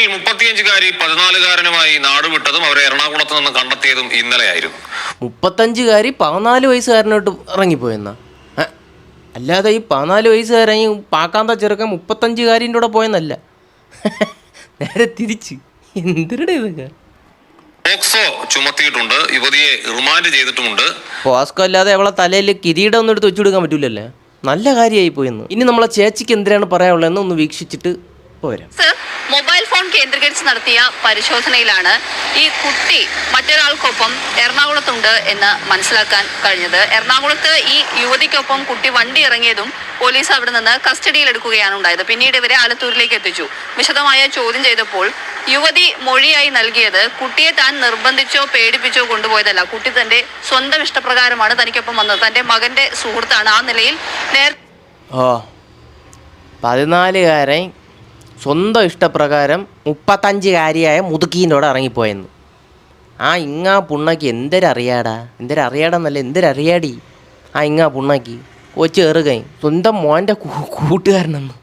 ഇടുക്കിയിൽ 35-കാരി 14-കാരനുമായി നാടുവിട്ടതും അവരെ എറണാകുളത്ത് നിന്ന് കണ്ടെത്തിയതും ഇന്നലെയായിരുന്നു. 35-കാരി 14 വയസ്സുകാരനോട്ട് ഇറങ്ങിപ്പോയെന്നാ? അല്ലാതെ ഈ 14 വയസ്സുകാരൻ പാക്കാന്ത ചെറുക്കൻ 35-കാരിൻ്റെ കൂടെ പോയെന്നല്ല, നേരെ തിരിച്ച്. എന്തിരുടെ ഇതൊക്കെ? പോക്സോ ചുമത്തിയിട്ടുണ്ട്, യുവതിയെ റിമാൻഡ് ചെയ്തിട്ടുമുണ്ട്. പോസ്കോ അല്ലാതെ അവളെ തലയിൽ കിരീടം ഒന്നും എടുത്ത് വെച്ചു കൊടുക്കാൻ പറ്റൂലല്ലേ? നല്ല കാര്യമായി പോയെന്ന്. ഇനി നമ്മളെ ചേച്ചിക്ക് എന്തിനാണ് പറയാനുള്ളതെന്ന് ഒന്ന് വീക്ഷിച്ചിട്ട് പോരാ. മൊബൈൽ ഫോൺ കേന്ദ്രീകരിച്ച് നടത്തിയ പരിശോധനയിലാണ് ഈ കുട്ടി മറ്റൊരാൾക്കൊപ്പം എറണാകുളത്തുണ്ട് എന്ന് മനസ്സിലാക്കാൻ കഴിഞ്ഞത്. എറണാകുളത്ത് ഈ യുവതിക്കൊപ്പം കുട്ടി വണ്ടി ഇറങ്ങിയതും പോലീസ് അവിടെ നിന്ന് കസ്റ്റഡിയിലെടുക്കുകയാണ് ഉണ്ടായത്. പിന്നീട് ഇവരെ ആലത്തൂരിലേക്ക് എത്തിച്ചു. വിശദമായ ചോദ്യം ചെയ്തപ്പോൾ യുവതി മൊഴിയായി നൽകിയത് കുട്ടിയെ താൻ നിർബന്ധിച്ചോ പേടിപ്പിച്ചോ കൊണ്ടുപോയതല്ല, കുട്ടി തന്റെ സ്വന്തം ഇഷ്ടപ്രകാരമാണ് തനിക്കൊപ്പം വന്നത്, തന്റെ മകന്റെ സുഹൃത്താണ്. ആ നിലയിൽ 14-കാരൻ സ്വന്തം ഇഷ്ടപ്രകാരം 35-കാരിയായ മുതുക്കീൻ്റെ കൂടെ ഇറങ്ങിപ്പോയെന്ന്. ഇങ്ങാ പുണ്ണാക്കി എന്തൊരറിയാടാന്നല്ല, എന്തൊരറിയാടി ഇങ്ങാ പുണ്ണാക്കി കൊച്ചു കയറുകയും സ്വന്തം മോൻ്റെ കൂട്ടുകാരനെന്ന്.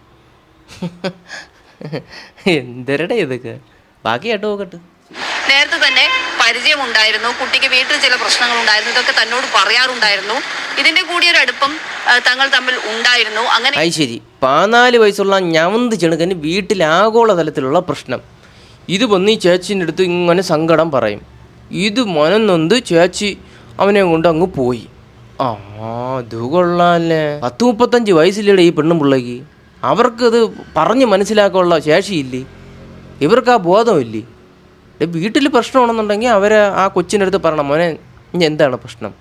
എന്തരടെ ഇതൊക്കെ? ബാക്കി കേട്ടോ നോക്കട്ടെ. നേരത്തെ തന്നെ പരിചയമുണ്ടായിരുന്നു, കുട്ടിക്ക് വീട്ടിൽ ചില പ്രശ്നങ്ങൾ ഉണ്ടായിരുന്നു, ഇതൊക്കെ തന്നോട് പറയാറുണ്ടായിരുന്നു. ഇതിന്റെ കൂടി ഒരു അടുപ്പം തങ്ങൾ തമ്മിൽ ഉണ്ടായിരുന്നു. അങ്ങനെ ശരി, 14 വയസ്സുള്ള ഞവന്ത് ചെണുക്കന് വീട്ടിൽ ആഗോളതലത്തിലുള്ള പ്രശ്നം. ഇത് വന്ന് ഈ ചേച്ചീൻ്റെ അടുത്ത് ഇങ്ങനെ സങ്കടം പറയും. ഇത് മനന്നൊന്ത് ചേച്ചി അവനെ കൊണ്ട് അങ്ങ് പോയി. ഇത് കൊള്ളാല്ലേ. 30-35 വയസ്സില്ലേടെ ഈ പെണ്ണും പിള്ളേക്ക്. അവർക്കത് പറഞ്ഞ് മനസ്സിലാക്കാനുള്ള ശേഷിയില്ലേ? ഇവർക്ക് ആ ബോധമില്ലേ? വീട്ടിൽ പ്രശ്നമാണെന്നുണ്ടെങ്കിൽ അവരെ ആ കൊച്ചിൻ്റെ അടുത്ത് പറയണം, മോനെ ഇനി എന്താണ് പ്രശ്നം,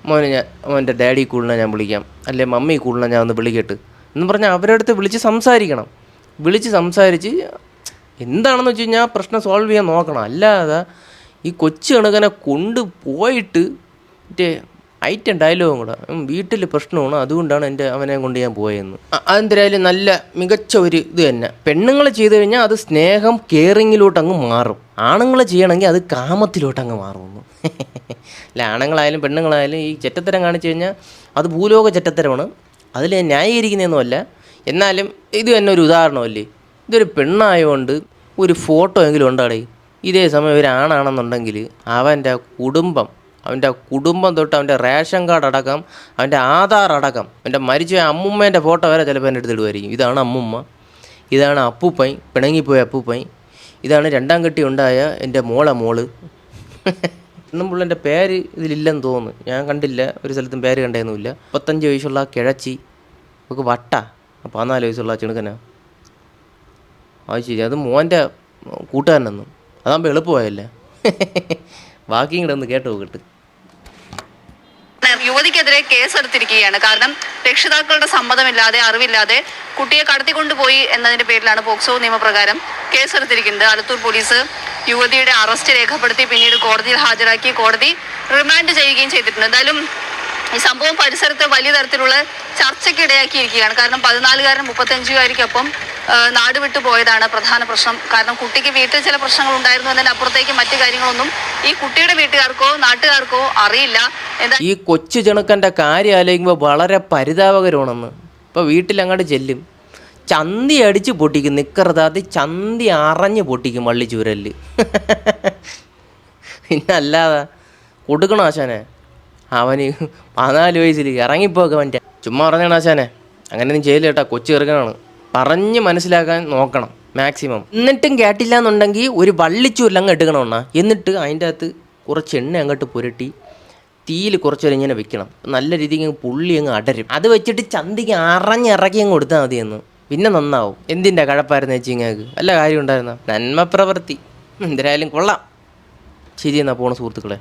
മോനെ മോൻ്റെ ഡാഡി കൂളിനെ ഞാൻ വിളിക്കാം, അല്ലെ മമ്മി കൂളിനെ ഞാൻ ഒന്ന് വിളിക്കട്ട് എന്ന് പറഞ്ഞാൽ അവരുടെ അടുത്ത് വിളിച്ച് സംസാരിക്കണം. വിളിച്ച് സംസാരിച്ച് എന്താണെന്ന് വെച്ച് കഴിഞ്ഞാൽ പ്രശ്നം സോൾവ് ചെയ്യാൻ നോക്കണം. അല്ലാതെ ഈ കൊച്ചു കണക്കനെ കൊണ്ടുപോയിട്ട് മറ്റേ ഐറ്റം ഡയലോഗും കൂടെ, വീട്ടിൽ പ്രശ്നമാണ് അതുകൊണ്ടാണ് അവനെ കൊണ്ട് ഞാൻ പോയെന്ന്. അതെന്തായാലും നല്ല മികച്ച ഒരു ഇത് തന്നെ. പെണ്ണുങ്ങൾ ചെയ്ത് കഴിഞ്ഞാൽ അത് സ്നേഹം കെയറിങ്ങിലോട്ടങ്ങ് മാറും. ആണുങ്ങൾ ചെയ്യണമെങ്കിൽ അത് കാമത്തിലോട്ടങ്ങ് മാറുമെന്ന്. അല്ല, ആണുങ്ങളായാലും പെണ്ണുങ്ങളായാലും ഈ ചെറ്റത്തരം കാണിച്ചു കഴിഞ്ഞാൽ അത് ഭൂലോക ചെറ്റത്തരമാണ്. അതിൽ ന്യായീകരിക്കുന്നതൊന്നുമല്ല. എന്നാലും ഇത് തന്നെ ഒരു ഉദാഹരണമല്ലേ. ഇതൊരു പെണ്ണായതുകൊണ്ട് ഒരു ഫോട്ടോ എങ്കിലും ഉണ്ടാടേ. ഇതേ സമയം ഒരു ആണാണെന്നുണ്ടെങ്കിൽ അവൻ്റെ കുടുംബം തൊട്ട് അവൻ്റെ റേഷൻ കാർഡ് അടക്കം, അവൻ്റെ ആധാർ അടക്കം, അവൻ്റെ മരിച്ച അമ്മുമ്മേൻ്റെ ഫോട്ടോ വരെ ചിലപ്പോൾ എൻ്റെ അടുത്ത് ഇടുമായിരിക്കും. ഇതാണ് അമ്മുമ്മ, ഇതാണ് അപ്പൂപ്പൻ, പിണങ്ങിപ്പോയ അപ്പൂപ്പൻ, ഇതാണ് 2ാം കെട്ടി ഉണ്ടായ എൻ്റെ മോള്. പെണ്ണുമ്പിള്ളൻ്റെ പേര് ഇതിലില്ലെന്ന് തോന്നുന്നു, ഞാൻ കണ്ടില്ല, ഒരു സ്ഥലത്തും പേര് കണ്ടേന്നുമില്ല. 35 വയസ്സുള്ള കിഴച്ചി, നമുക്ക് 14 വയസ്സുള്ള ചെണുക്കനാ. ശരി, അത് മോൻ്റെ കൂട്ടുകാരനെന്നും അതാകുമ്പോൾ എളുപ്പമായല്ലേ. ബാക്കിയും കൂടെ ഒന്ന് കേട്ട് നോക്കട്ട്. യുവതിക്കെതിരെ കേസെടുത്തിരിക്കുകയാണ്. കാരണം രക്ഷിതാക്കളുടെ സമ്മതമില്ലാതെ, അറിവില്ലാതെ കുട്ടിയെ കടത്തിക്കൊണ്ടുപോയി എന്നതിന്റെ പേരിലാണ് പോക്സോ നിയമപ്രകാരം കേസെടുത്തിരിക്കുന്നത്. ആലത്തൂർ പോലീസ് യുവതിയുടെ അറസ്റ്റ് രേഖപ്പെടുത്തി പിന്നീട് കോടതിയിൽ ഹാജരാക്കി കോടതി റിമാൻഡ് ചെയ്യുകയും ചെയ്തിട്ടുണ്ട്. എന്തായാലും ഈ സംഭവം പരിസരത്ത് വലിയ തരത്തിലുള്ള ചർച്ചയ്ക്ക് ഇടയാക്കിയിരിക്കുകയാണ്. കാരണം 14-കാരൻ 35-കാരിക്കൊപ്പം നാട് വിട്ടു പോയതാണ് പ്രധാന പ്രശ്നം. കാരണം കുട്ടിക്ക് വീട്ടിൽ ചില പ്രശ്നങ്ങൾ ഉണ്ടായിരുന്നു എന്നതിനപ്പുറത്തേക്ക് മറ്റു കാര്യങ്ങളൊന്നും ഈ കുട്ടിയുടെ വീട്ടുകാർക്കോ നാട്ടുകാർക്കോ അറിയില്ല. ഈ കൊച്ചു ചെണുക്കൻ്റെ കാര്യം ആലോചിക്കുമ്പോൾ വളരെ പരിതാപകരമാണെന്ന്. ഇപ്പോൾ വീട്ടിലങ്ങോട്ട് ചെല്ലും, ചന്തി അടിച്ച് പൊട്ടിക്കും, നിക്കറുതാതി ചന്തി അറിഞ്ഞ് പൊട്ടിക്കും വള്ളിച്ചൂരല്. പിന്നെ അല്ലാതെ കൊടുക്കണം ആശാനെ. അവന് 14 വയസ്സിൽ ഇറങ്ങിപ്പോക്കെ അവൻ്റെ ചുമ്മാ പറഞ്ഞാണ് ആശാനെ. അങ്ങനെയൊന്നും ചെയ്യില്ല കേട്ടാ, കൊച്ചു ചെറുക്കനാണ്. പറഞ്ഞ് മനസ്സിലാക്കാൻ നോക്കണം മാക്സിമം. എന്നിട്ടും കേട്ടില്ല എന്നുണ്ടെങ്കിൽ ഒരു വള്ളിച്ചൂരിലങ്ങ് എടുക്കണമെന്നാ. എന്നിട്ട് അതിൻ്റെ അകത്ത് കുറച്ച് എണ്ണ അങ്ങോട്ട് പുരട്ടി തീയിൽ കുറച്ചൊരു ഇങ്ങനെ വെക്കണം. നല്ല രീതിക്ക് പുള്ളി അങ്ങ് അടരും. അത് വെച്ചിട്ട് ചന്തിക്ക് അറിഞ്ഞിറക്കി അങ്ങ് കൊടുത്താൽ മതിയെന്ന്. പിന്നെ നന്നാവും. എന്തിൻ്റെ കഴപ്പായിരുന്നു ചേച്ചി ഇങ്ങൾക്ക്? വല്ല കാര്യം ഉണ്ടായിരുന്ന നന്മ പ്രവൃത്തി. എന്തായാലും കൊള്ളാം. ശരി, എന്നാൽ പോണ സുഹൃത്തുക്കളെ.